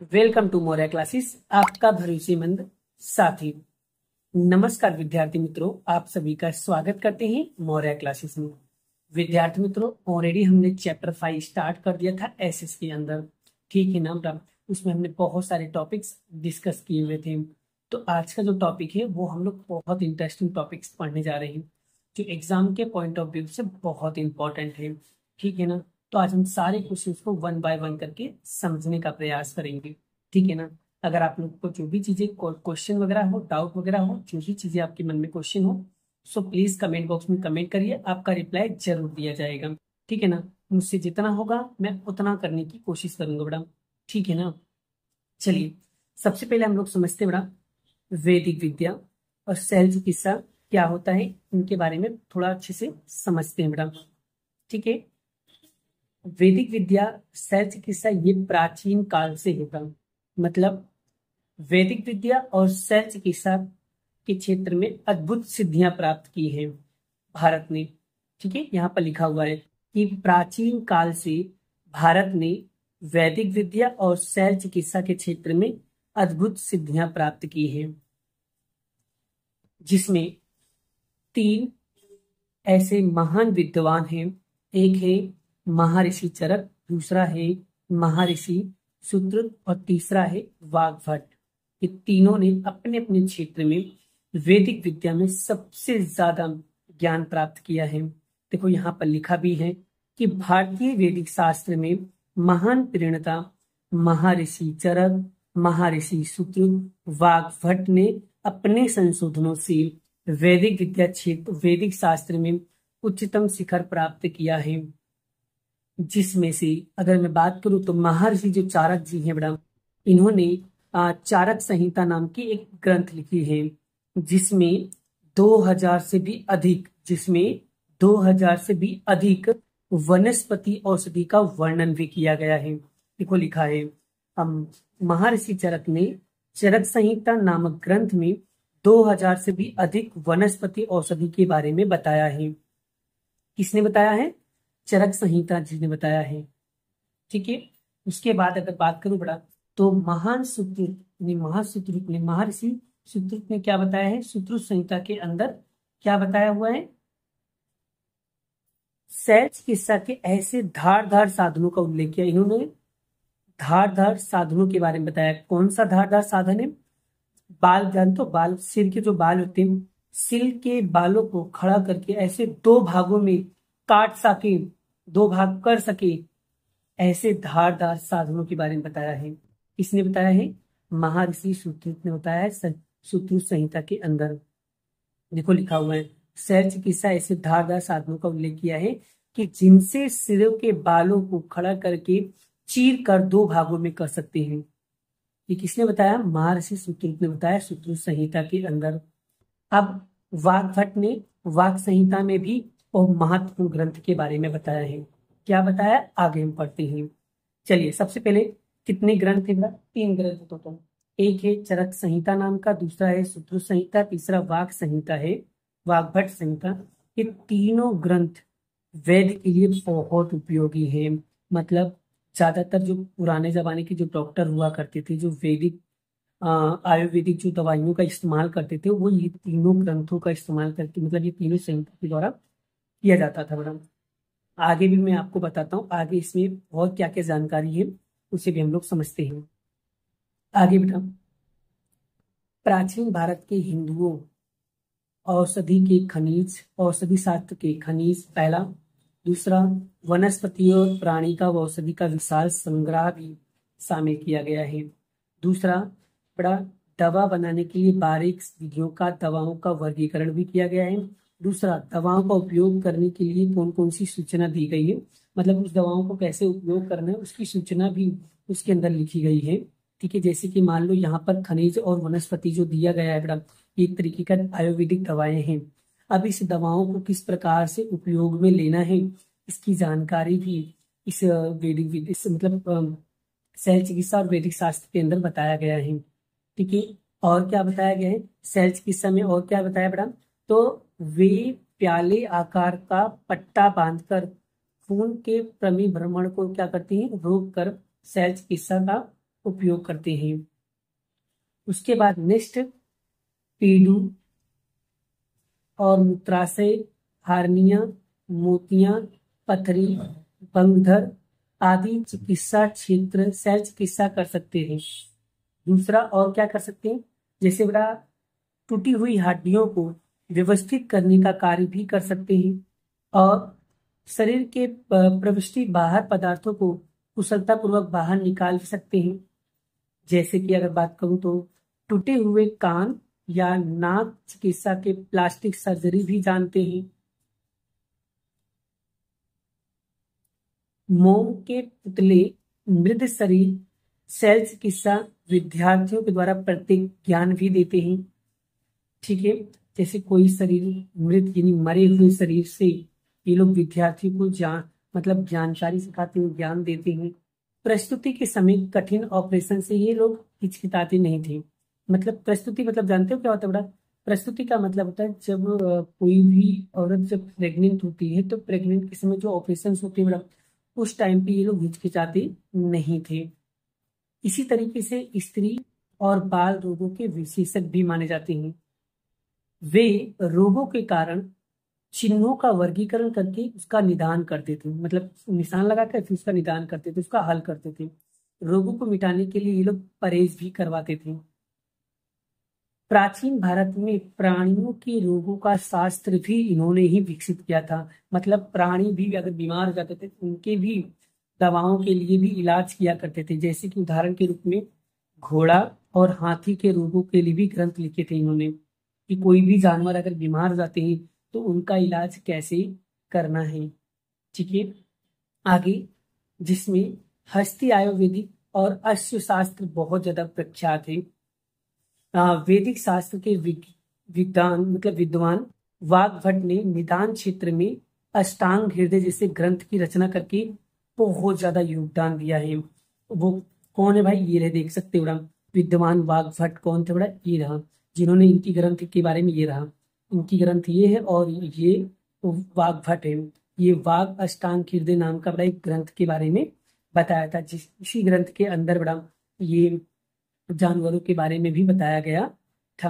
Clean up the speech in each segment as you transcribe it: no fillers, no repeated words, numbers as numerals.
Welcome to Moriya classes, आपका भरोसेमंद साथी। नमस्कार विद्यार्थी मित्रों, आप सभी का स्वागत करते हैं मोरिया क्लासेस में। विद्यार्थी मित्रों, ऑलरेडी हमने चैप्टर 5 स्टार्ट कर दिया था एसएस के अंदर, ठीक है ना। उसमें हमने बहुत सारे टॉपिक्स डिस्कस किए हुए थे। तो आज का जो टॉपिक है वो हम लोग बहुत इंटरेस्टिंग टॉपिक्स पढ़ने जा रहे हैं, जो एग्जाम के पॉइंट ऑफ व्यू से बहुत इंपॉर्टेंट है, ठीक है ना। तो आज हम सारे क्वेश्चंस को वन बाय वन करके समझने का प्रयास करेंगे, ठीक है ना। अगर आप लोग को जो भी चीजें क्वेश्चन वगैरह हो, डाउट वगैरह हो, जो भी चीजें आपके मन में क्वेश्चन हो, सो प्लीज कमेंट बॉक्स में कमेंट करिए, आपका रिप्लाई जरूर दिया जाएगा, ठीक है ना। मुझसे जितना होगा मैं उतना करने की कोशिश करूंगा बेटा, ठीक है ना। चलिए, सबसे पहले हम लोग समझते हैं बेटा वैदिक विद्या और शैल चिकित्सा क्या होता है, इनके बारे में थोड़ा अच्छे से समझते हैं बेटा, ठीक है। वैदिक विद्या, शैल चिकित्सा ये प्राचीन काल से है बेटा। मतलब वैदिक विद्या और शैल चिकित्सा के क्षेत्र में अद्भुत सिद्धियां प्राप्त की हैं भारत ने, ठीक है। यहाँ पर लिखा हुआ है कि प्राचीन काल से भारत ने वैदिक विद्या और शैल चिकित्सा के क्षेत्र में अद्भुत सिद्धियां प्राप्त की हैं, जिसमें 3 ऐसे महान विद्वान हैं। एक है महर्षि चरक, दूसरा है महर्षि सुश्रुत और तीसरा है वाग्भट। ये तीनों ने अपने अपने क्षेत्र में वैदिक विद्या में सबसे ज्यादा ज्ञान प्राप्त किया है। देखो यहाँ पर लिखा भी है कि भारतीय वैदिक शास्त्र में महान प्रणेता महर्षि चरक, महर्षि सुश्रुत, वाग्भट ने अपने संशोधनों से वैदिक विद्या क्षेत्र, वैदिक शास्त्र में उच्चतम शिखर प्राप्त किया है। जिसमें से अगर मैं बात करूं तो महर्षि जो चारक जी हैं बेटा, इन्होंने चारक संहिता नाम की एक ग्रंथ लिखी है, जिसमें 2000 से भी अधिक वनस्पति औषधि का वर्णन भी किया गया है। देखो लिखा है, हम महर्षि चरक ने चरक संहिता नामक ग्रंथ में 2000 से भी अधिक वनस्पति औषधि के बारे में बताया है। किसने बताया है? चरक संहिता जी ने बताया है, ठीक है। उसके बाद अगर बात करूं बड़ा तो महर्षि सुश्रुत ने क्या बताया है? सुश्रुत संहिता के अंदर क्या बताया हुआ है? शैल चिकित्सा के ऐसे धारदार साधनों का उल्लेख किया इन्होंने। धारदार साधनों के बारे में बताया। कौन सा धारदार साधन है? बाल, जान तो बाल, सिर के जो बाल होते हैं, सिर के बालों को खड़ा करके ऐसे 2 भागों में काट सके, 2 भाग कर सके, ऐसे धारदार साधनों के बारे में बताया है। किसने बताया है? महर्षि सुश्रुत ने बताया है सुश्रुत संहिता के अंदर। देखो लिखा हुआ है, शैल चिकित्सा ऐसे धारदार साधनों का उल्लेख किया है कि जिनसे सिरों के बालों को खड़ा करके चीर कर 2 भागों में कर सकते हैं। ये किसने बताया? महर्षि सुश्रुत ने बताया सुश्रुत संहिता के अंदर। अब वाग्भट ने वाग संहिता में भी और महत्वपूर्ण ग्रंथ के बारे में बताया है। क्या बताया? आगे हम पढ़ते हैं। चलिए, सबसे पहले कितने ग्रंथ है? 3 ग्रंथ टोटल। एक है चरक संहिता नाम का, दूसरा है सुश्रुत संहिता, तीसरा वाग संहिता है, वाग्भट संहिता। ये तीनों ग्रंथ वैद्य के लिए बहुत उपयोगी है। मतलब ज्यादातर जो पुराने जमाने के जो डॉक्टर हुआ करते थे, जो वैदिक आयुर्वेदिक जो दवाइयों का इस्तेमाल करते थे, वो ये तीनों ग्रंथों का इस्तेमाल करके, मतलब ये तीनों संहिता के द्वारा किया जाता था मैडम। आगे भी मैं आपको बताता हूँ, आगे इसमें और क्या क्या जानकारी है उसे भी हम लोग समझते हैं। आगे बेटा, प्राचीन भारत के हिंदुओं औषधि शास्त्र के खनिज पहला, दूसरा वनस्पति और प्राणी का औषधि का विशाल संग्रह भी शामिल किया गया है। दूसरा बड़ा दवा बनाने के लिए बारीक विधियों का, दवाओं का वर्गीकरण भी किया गया है। दूसरा, दवाओं का उपयोग करने के लिए कौन कौन सी सूचना दी गई है, मतलब उस दवाओं को कैसे उपयोग करना है उसकी सूचना भी उसके अंदर लिखी गई है, ठीक है। जैसे कि मान लो यहाँ पर खनिज और वनस्पति जो दिया गया है बेटा, एक तरीके का आयुर्वेदिक दवाएं हैं। अब इस दवाओं को किस प्रकार से उपयोग में लेना है, इसकी जानकारी भी इस वैदिक विधि मतलब शैल चिकित्सा और वैदिक शास्त्र के अंदर बताया गया है, ठीक है। और क्या बताया गया है शैल चिकित्सा में? और क्या बताया बेटा? तो वे प्याले आकार का पट्टा बांधकर खून के परिभ्रमण को क्या करती हैं? रोक कर शैल चिकित्सा का उपयोग करते हैं। उसके बाद नेक्स्ट पीडू और मूत्राशय, हार्निया, मोतियां, पथरी, बंगधर आदि चिकित्सा क्षेत्र शल्य चिकित्सा कर सकते हैं। दूसरा और क्या कर सकते हैं, जैसे बड़ा टूटी हुई हड्डियों को व्यवस्थित करने का कार्य भी कर सकते हैं और शरीर के प्रविष्टि बाहर पदार्थों को कुशलता पूर्वक बाहर निकाल सकते हैं। जैसे कि अगर बात करूं तो टूटे हुए कान या नाक चिकित्सा के प्लास्टिक सर्जरी भी जानते हैं। मोम के पुतले, मृत शरीर शल्य चिकित्सा विद्यार्थियों के द्वारा प्रत्येक ज्ञान भी देते हैं। ठीक है, जैसे कोई शरीर मृत यानी मरे हुए शरीर से ये लोग विद्यार्थियों को मतलब जानकारी सिखाते हैं, ज्ञान देते हैं। प्रस्तुति के समय कठिन ऑपरेशन से ये लोग हिचकिचाते नहीं थे। मतलब प्रस्तुति मतलब जानते हो क्या होता है बेटा? प्रस्तुति का मतलब होता है जब कोई भी औरत जब प्रेग्नेंट होती है तो प्रेग्नेंट के समय जो ऑपरेशन होते हैं बेटा, उस टाइम पे ये लोग हिचकिचाते नहीं थे। इसी तरीके से स्त्री और बाल रोगों के विशेषज्ञ भी माने जाते हैं। वे रोगों के कारण चिन्हों का वर्गीकरण करके उसका निदान करते थे, मतलब निशान लगाकर फिर उसका निदान करते थे, उसका हल करते थे। रोगों को मिटाने के लिए ये लोग परहेज भी करवाते थे। प्राचीन भारत में प्राणियों के रोगों का शास्त्र भी इन्होंने ही विकसित किया था। मतलब प्राणी भी अगर बीमार हो जाते थे उनके भी दवाओं के लिए भी इलाज किया करते थे। जैसे कि उदाहरण के रूप में घोड़ा और हाथी के रोगों के लिए भी ग्रंथ लिखे थे इन्होंने, कि कोई भी जानवर अगर बीमार हो जाते हैं तो उनका इलाज कैसे करना है। ठीक है, आगे जिसमें हस्ती आयुर्वेदिक और अश्वशास्त्र बहुत ज्यादा प्रख्यात है। वैदिक शास्त्र के विद्वान वाग्भट ने निदान क्षेत्र में अष्टांग हृदय जैसे ग्रंथ की रचना करके बहुत ज्यादा योगदान दिया है। वो कौन है भाई? ये रहे, देख सकते हो। विद्वान वाग्भट कौन थे बड़ा? ये रहा, जिन्होंने इनकी ग्रंथ के बारे में, ये रहा इनकी ग्रंथ ये है और ये वाग्भट है। ये वाग अष्टांग हृदय नाम का बड़ा एक ग्रंथ के बारे में बताया था, इसी ग्रंथ के अंदर बड़ा ये जानवरों के बारे में भी बताया गया था।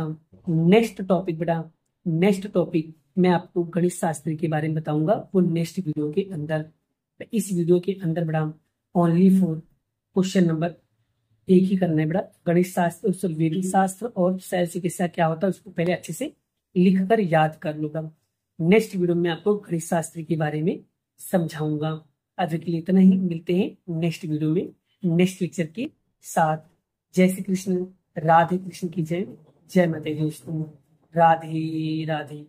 नेक्स्ट टॉपिक बेटा, नेक्स्ट टॉपिक मैं आपको गणित शास्त्र के बारे में बताऊंगा, वो नेक्स्ट वीडियो के अंदर। इस वीडियो के अंदर बेटा ओनली फॉर क्वेश्चन नंबर एक ही करना है बेटा। गणित शास्त्र, वैदिक शास्त्र और शल्य चिकित्सा क्या होता है उसको पहले अच्छे से लिख कर याद कर लो। नेक्स्ट वीडियो में आपको गणित शास्त्र के बारे में समझाऊंगा। अभी के लिए इतना ही, मिलते हैं नेक्स्ट वीडियो में नेक्स्ट लेक्चर के साथ। जय श्री कृष्ण, राधे कृष्ण की जय, जय माता दी दोस्तों, राधे राधे।